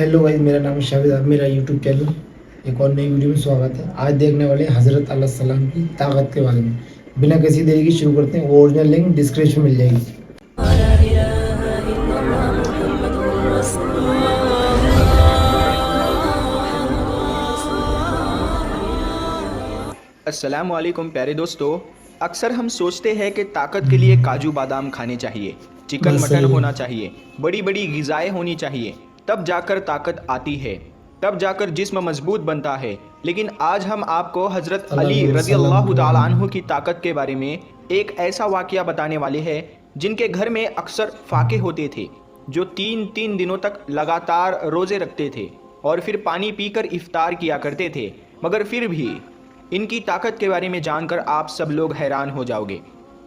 Hello guys, मेरा नाम है शाहिद। आप मेरा यूट्यूब चैनल एक और नई वीडियो में स्वागत है। आज देखने वाले हैं हज़रत अलैहिस्सलाम की ताकत के बारे में। बिना किसी देरी की शुरू करते हैं। ओरिजिनल लिंक डिस्क्रिप्शन में मिल जाएगी। अस्सलाम वालेकुम प्यारे दोस्तों। अक्सर हम सोचते हैं कि ताकत के लिए काजू बादाम खाने चाहिए, चिकन बस मटन सही। होना चाहिए, बड़ी बड़ी ग़िज़ाएँ होनी चाहिए, तब जाकर ताकत आती है, तब जाकर जिस्म मजबूत बनता है। लेकिन आज हम आपको हज़रत अली रज़ी अल्लाह ताला अन्हु की ताकत के बारे में एक ऐसा वाक़या बताने वाले हैं जिनके घर में अक्सर फाके होते थे, जो 3-3 दिनों तक लगातार रोज़े रखते थे और फिर पानी पीकर इफ्तार किया करते थे। मगर फिर भी इनकी ताकत के बारे में जानकर आप सब लोग हैरान हो जाओगे।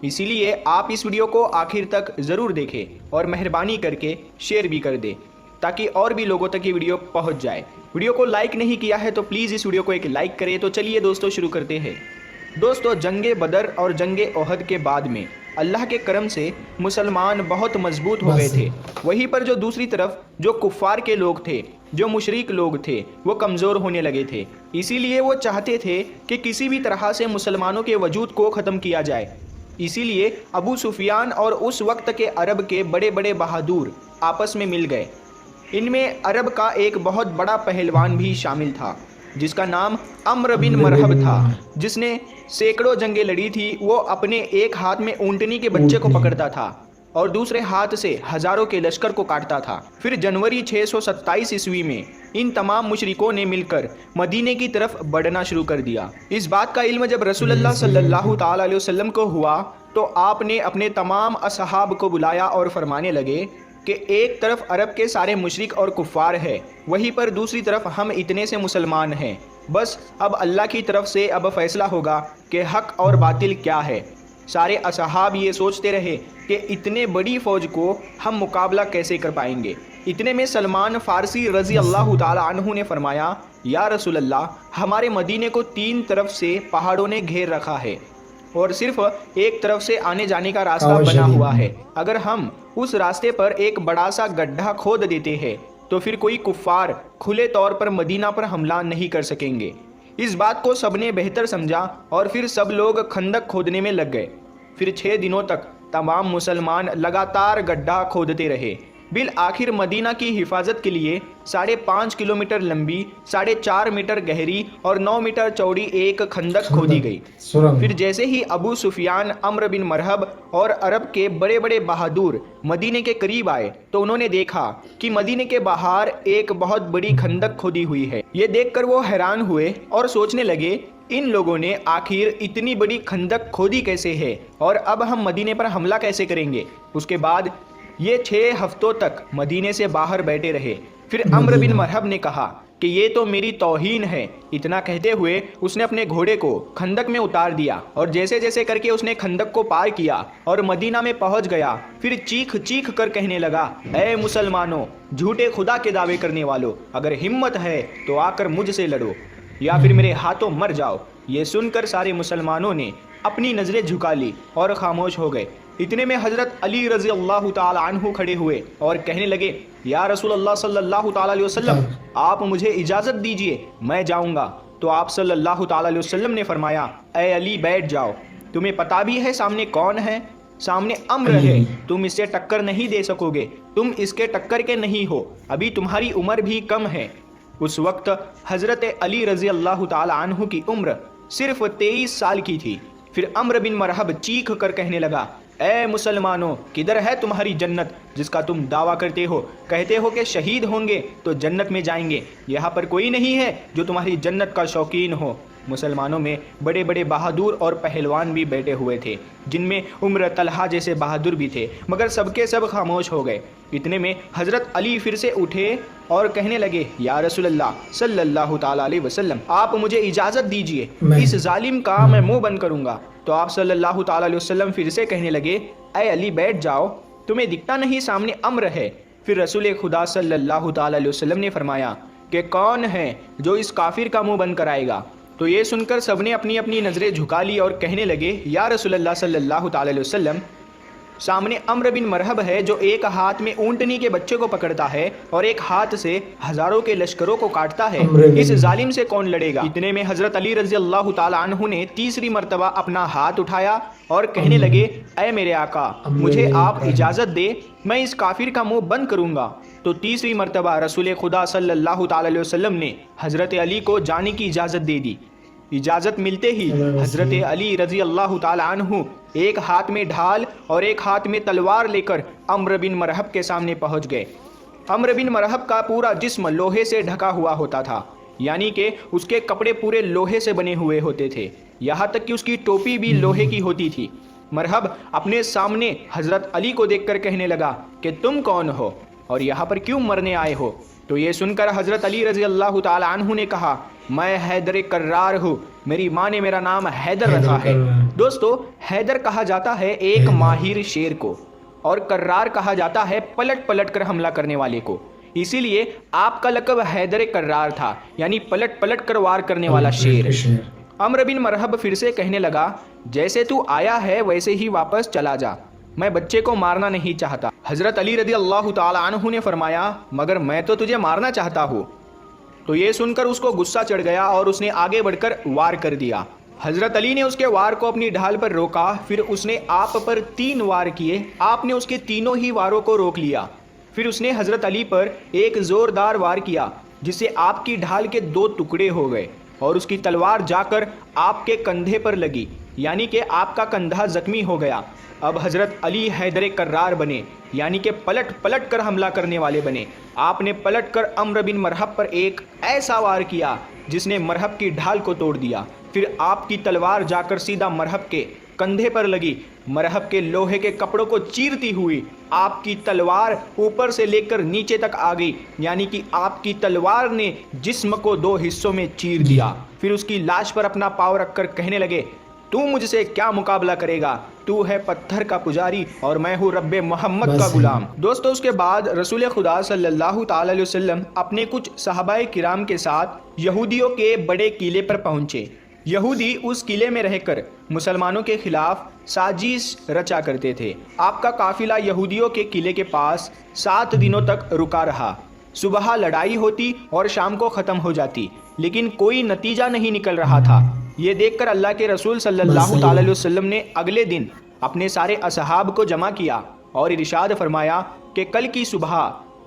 इसीलिए आप इस वीडियो को आखिर तक ज़रूर देखें और मेहरबानी करके शेयर भी कर दें ताकि और भी लोगों तक ये वीडियो पहुंच जाए। वीडियो को लाइक नहीं किया है तो प्लीज़ इस वीडियो को एक लाइक करें। तो चलिए दोस्तों शुरू करते हैं। दोस्तों, जंगे बदर और जंगे ओहद के बाद में अल्लाह के करम से मुसलमान बहुत मजबूत हो गए थे। वहीं पर जो दूसरी तरफ जो कुफ़ार के लोग थे, जो मुशरिक लोग थे, वो कमज़ोर होने लगे थे। इसीलिए वो चाहते थे कि किसी भी तरह से मुसलमानों के वजूद को ख़त्म किया जाए। इसीलिए अबू सुफियान और उस वक्त के अरब के बड़े बड़े बहादुर आपस में मिल गए। इनमें अरब का एक बहुत बड़ा पहलवान भी शामिल था जिसका नाम अम्र बिन मरहब था, जिसने सैकड़ों जंगें लड़ी थी। वो अपने एक हाथ में ऊँटनी के बच्चे को पकड़ता था और दूसरे हाथ से हज़ारों के लश्कर को काटता था। फिर जनवरी 627 ईस्वी में इन तमाम मुशरिकों ने मिलकर मदीने की तरफ बढ़ना शुरू कर दिया। इस बात का इल्म जब रसूलुल्लाह सल्लल्लाहु ताला अलैहि वसल्लम को हुआ तो आपने अपने तमाम असहाब को बुलाया और फरमाने लगे कि एक तरफ अरब के सारे मुशरिक और कुफ़ार है, वहीं पर दूसरी तरफ हम इतने से मुसलमान हैं। बस अब अल्लाह की तरफ से अब फैसला होगा कि हक़ और बातिल क्या है। सारे असहाब ये सोचते रहे कि इतने बड़ी फ़ौज को हम मुकाबला कैसे कर पाएंगे। इतने में सलमान फ़ारसी रज़ी अल्लाह ताला अन्हु ने फरमाया, या रसूल अल्लाह, हमारे मदीने को 3 तरफ से पहाड़ों ने घेर रखा है और सिर्फ एक तरफ से आने जाने का रास्ता बना हुआ है। अगर हम उस रास्ते पर एक बड़ा सा गड्ढा खोद देते हैं तो फिर कोई कुफ़ार खुले तौर पर मदीना पर हमला नहीं कर सकेंगे। इस बात को सबने बेहतर समझा और फिर सब लोग खंदक खोदने में लग गए। फिर 6 दिनों तक तमाम मुसलमान लगातार गड्ढा खोदते रहे। बिल आखिर मदीना की हिफाजत के लिए 5.5 किलोमीटर लंबी, 4.5 मीटर गहरी और 9 मीटर चौड़ी एक खंदक खोदी गई। फिर जैसे ही अबू सुफियान, अम्र बिन मरहब और अरब के बड़े बड़े बहादुर मदीने के करीब आए तो उन्होंने देखा कि मदीने के बाहर एक बहुत बड़ी खंदक खोदी हुई है। ये देखकर वो हैरान हुए और सोचने लगे, इन लोगों ने आखिर इतनी बड़ी खंदक खोदी कैसे है और अब हम मदीने पर हमला कैसे करेंगे। उसके बाद ये 6 हफ्तों तक मदीने से बाहर बैठे रहे। फिर अम्र बिन मरहब ने कहा कि ये तो मेरी तौहीन है। इतना कहते हुए उसने अपने घोड़े को खंदक में उतार दिया और जैसे जैसे करके उसने खंदक को पार किया और मदीना में पहुंच गया। फिर चीख चीख कर कहने लगा, ऐ मुसलमानों, झूठे खुदा के दावे करने वालों, अगर हिम्मत है तो आकर मुझसे लड़ो या फिर मेरे हाथों मर जाओ। ये सुनकर सारे मुसलमानों ने अपनी नज़रें झुका ली और खामोश हो गए। इतने में हज़रत अली रज़ी अल्लाह ताला अन्हु खड़े हुए और कहने लगे, या रसूल अल्लाह सल्लल्लाहु ताला अलैहि वसल्लम, आप मुझे इजाज़त दीजिए, मैं जाऊंगा। तो आप सल्लल्लाहु ताला अलैहि वसल्लम ने फरमाया, ऐ अली बैठ जाओ, तुम्हें पता भी है सामने कौन है? सामने अम्र है, तुम इससे टक्कर नहीं दे सकोगे, तुम इसके टक्कर के नहीं हो, अभी तुम्हारी उम्र भी कम है। उस वक्त हज़रत अली रज़ी अल्लाह ताला अन्हु की उम्र सिर्फ 23 साल की थी। फिर अम्र बिन मरहब चीख कर कहने लगा, ऐ मुसलमानों, किधर है तुम्हारी जन्नत जिसका तुम दावा करते हो? कहते हो कि शहीद होंगे तो जन्नत में जाएंगे, यहाँ पर कोई नहीं है जो तुम्हारी जन्नत का शौकीन हो। मुसलमानों में बड़े बड़े बहादुर और पहलवान भी बैठे हुए थे, जिनमें उम्र तलहा जैसे बहादुर भी थे, मगर सबके सब खामोश हो गए। इतने में हज़रत अली फिर से उठे और कहने लगे, या रसूलल्लाह सल्लल्लाहु ताला अलैहि वसल्लम, आप मुझे इजाज़त दीजिए, इस जालिम का मैं मुंह बंद करूँगा। तो आप सल्लल्लाहु ताला अलैहि वसल्लम फिर से कहने लगे, ऐ अली बैठ जाओ, तुम्हें दिखता नहीं सामने अम्र है? फिर रसूल खुदा सल्लल्लाहु ताला अलैहि वसल्लम ने फरमाया कि कौन है जो इस काफिर का मुंह बंद कराएगा? तो ये सुनकर सबने अपनी अपनी नज़रें झुका ली और कहने लगे, या रसूलल्लाह सल्लल्लाहु ताला अलैहि वसल्लम, सामने अम्र बिन मरहब है जो एक हाथ में ऊंटनी के बच्चे को पकड़ता है और एक हाथ से हजारों के लश्करों को काटता है। इस जालिम से कौन लड़ेगा? इतने में हजरत अली रजी अल्लाह ताला अन्हु ने तीसरी मर्तबा अपना हाथ उठाया और कहने लगे, ऐ मेरे आका, मुझे आप इजाज़त दे, मैं इस काफिर का मुंह बंद करूंगा। तो तीसरी मर्तबा रसूल खुदा सल्लल्लाहु ताला अलैहि वसल्लम ने हजरत अली को जाने की इजाज़त दे दी। इजाज़त मिलते ही हजरत अली रजी अल्लाह ताला अन्हु एक हाथ में ढाल और एक हाथ में तलवार लेकर अम्र बिन मरहब के सामने पहुंच गए। अम्र बिन मरहब का पूरा जिस्म लोहे से ढका हुआ होता था, यानी कि उसके कपड़े पूरे लोहे से बने हुए होते थे, यहाँ तक कि उसकी टोपी भी लोहे की होती थी। मरहब अपने सामने हजरत अली को देखकर कहने लगा कि तुम कौन हो और यहाँ पर क्यों मरने आए हो? तो ये सुनकर हजरत अली रजी अल्लाह ताला अन्हु ने कहा, मैं हैदर कर्रार हूँ, मेरी माँ ने मेरा नाम हैदर रखा है। दोस्तों, हैदर कहा जाता है एक माहिर शेर को और कर्रार कहा जाता है पलट पलट कर हमला करने वाले को, इसीलिए आपका लक़ब हैदर कर्रार था, यानी पलट पलट कर वार करने वाला शेर। अम्र बिन मरहब फिर से कहने लगा, जैसे तू आया है वैसे ही वापस चला जा, मैं बच्चे को मारना नहीं चाहता। हजरत अली रज़ी अल्लाह ताला अन्हु ने फरमाया, मगर मैं तो तुझे मारना चाहता हूँ। तो ये सुनकर उसको गुस्सा चढ़ गया और उसने आगे बढ़कर वार कर दिया। हजरत अली ने उसके वार को अपनी ढाल पर रोका, फिर उसने आप पर 3 वार किए। आपने उसके तीनों ही वारों को रोक लिया। फिर उसने हजरत अली पर एक जोरदार वार किया जिससे आपकी ढाल के 2 टुकड़े हो गए और उसकी तलवार जाकर आपके कंधे पर लगी, यानी कि आपका कंधा जख्मी हो गया। अब हजरत अली हैदर कर्रार बने, यानी कि पलट पलट कर हमला करने वाले बने। आपने पलट कर अम्र बिन मरहब पर एक ऐसा वार किया जिसने मरहब की ढाल को तोड़ दिया। फिर आपकी तलवार जाकर सीधा मरहब के कंधे पर लगी। मरहब के लोहे के कपड़ों को चीरती हुई आपकी तलवार ऊपर से लेकर नीचे तक आ गई, यानी कि आपकी तलवार ने जिस्म को 2 हिस्सों में चीर दिया। फिर उसकी लाश पर अपना पाँव रखकर कहने लगे, तू मुझसे क्या मुकाबला करेगा? तू है पत्थर का पुजारी और मैं हूँ रब्बे मोहम्मद का गुलाम। दोस्तों, उसके बाद रसूल खुदा सल्लल्लाहु ताला अलैहि वसल्लम अपने कुछ सहाबाए किराम के साथ यहूदियों के बड़े किले पर पहुंचे। यहूदी उस किले में रहकर मुसलमानों के खिलाफ साजिश रचा करते थे। आपका काफिला यहूदियों के किले के पास 7 दिनों तक रुका रहा। सुबह लड़ाई होती और शाम को ख़त्म हो जाती, लेकिन कोई नतीजा नहीं निकल रहा था। ये देखकर अल्लाह के रसूल सल्लल्लाहु ताला अलैहि वसल्लम ने अगले दिन अपने सारे असहाब को जमा किया और इरशाद फरमाया कि कल की सुबह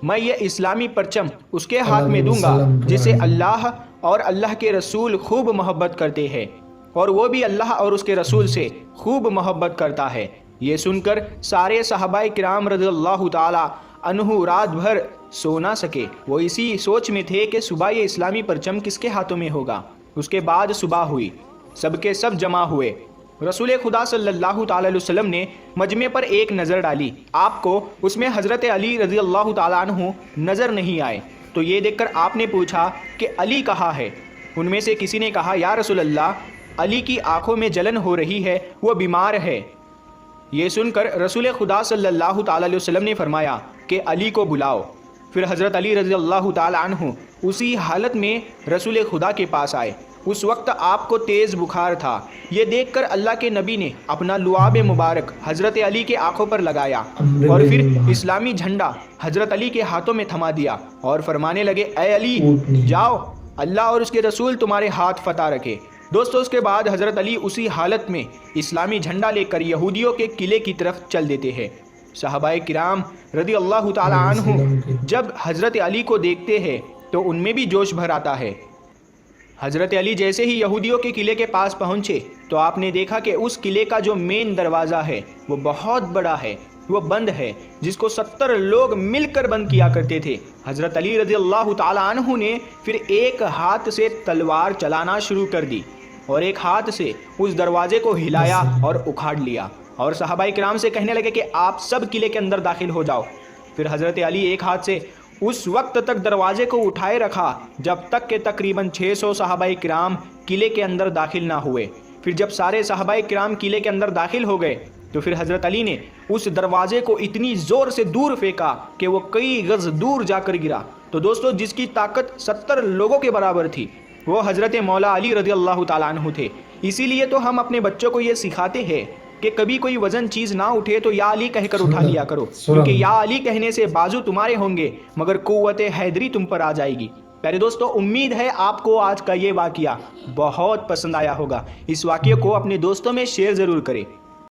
मैं ये इस्लामी परचम उसके हाथ में दूंगा जिसे अल्लाह और अल्लाह के रसूल खूब मोहब्बत करते हैं, और वो भी अल्लाह और उसके रसूल से खूब मोहब्बत करता है। ये सुनकर सारे सहाबाए किराम रज़ियल्लाहु ताला अन्हु रात भर सो ना सके। वो इसी सोच में थे कि सुबह ये इस्लामी परचम किसके हाथों में होगा। उसके बाद सुबह हुई, सबके सब जमा हुए। रसूल खुदा सल्लल्लाहु ताला अलैहि वसल्लम ने मजमे पर एक नज़र डाली। आपको उसमें हज़रत अली रज़ी अल्लाह ताला अन्हु नज़र नहीं आए। तो ये देखकर आपने पूछा कि अली कहाँ है? उनमें से किसी ने कहा, या रसूल अल्लाह, अली की आंखों में जलन हो रही है, वो बीमार है। ये सुनकर रसूल खुदा सल्लल्लाहु ताला अलैहि वसल्लम ने फरमाया कि अली को बुलाओ। फिर हज़रत अली रज़ी अल्लाह ताला अन्हु उसी हालत में रसूल खुदा के पास आए। उस वक्त आपको तेज़ बुखार था। ये देखकर अल्लाह के नबी ने अपना लुआब मुबारक हज़रत अली के आंखों पर लगाया और फिर इस्लामी झंडा हज़रत अली के हाथों में थमा दिया और फरमाने लगे, ऐ अली जाओ, अल्लाह और उसके रसूल तुम्हारे हाथ फतह रखे। दोस्तों, उसके बाद हज़रत अली उसी हालत में इस्लामी झंडा लेकर यहूदियों के किले की तरफ चल देते हैं। सहाबाए किराम रज़ी अल्लाह ताला अन्हु जब हज़रत अली को देखते हैं तो उनमें भी जोश भर आता है। हज़रत अली जैसे ही यहूदियों के किले के पास पहुँचे तो आपने देखा कि उस किले का जो मेन दरवाज़ा है वो बहुत बड़ा है, वो बंद है, जिसको 70 लोग मिलकर बंद किया करते थे। हज़रत अली रज़ी अल्लाह ताला अन्हु ने फिर एक हाथ से तलवार चलाना शुरू कर दी और एक हाथ से उस दरवाजे को हिलाया और उखाड़ लिया और सहाबाए किराम से कहने लगे कि आप सब किले के अंदर दाखिल हो जाओ। फिर हज़रत अली एक हाथ से उस वक्त तक दरवाजे को उठाए रखा जब तक के तकरीबन 600 सहाबाए किराम किले के अंदर दाखिल ना हुए। फिर जब सारे सहाबाए किराम किले के अंदर दाखिल हो गए तो फिर हज़रत अली ने उस दरवाजे को इतनी ज़ोर से दूर फेंका कि वो कई गज़ दूर जाकर गिरा। तो दोस्तों, जिसकी ताकत 70 लोगों के बराबर थी वो हज़रत मौला अली रज़ी अल्लाह ताला अन्हु थे। इसीलिए तो हम अपने बच्चों को ये सिखाते हैं کہ کبھی کوئی وزن چیز نہ اٹھے تو یا علی کہہ کر اٹھا لیا کرو، سبحان کیونکہ اللہ۔ یا علی کہنے سے بازو تمہارے ہوں گے مگر قوت حیدری تم پر آ جائے گی۔ پیارے دوستو، امید ہے آپ کو آج کا یہ واقعہ بہت پسند آیا ہوگا۔ اس واقعے کو اپنے دوستوں میں شیئر ضرور کریں۔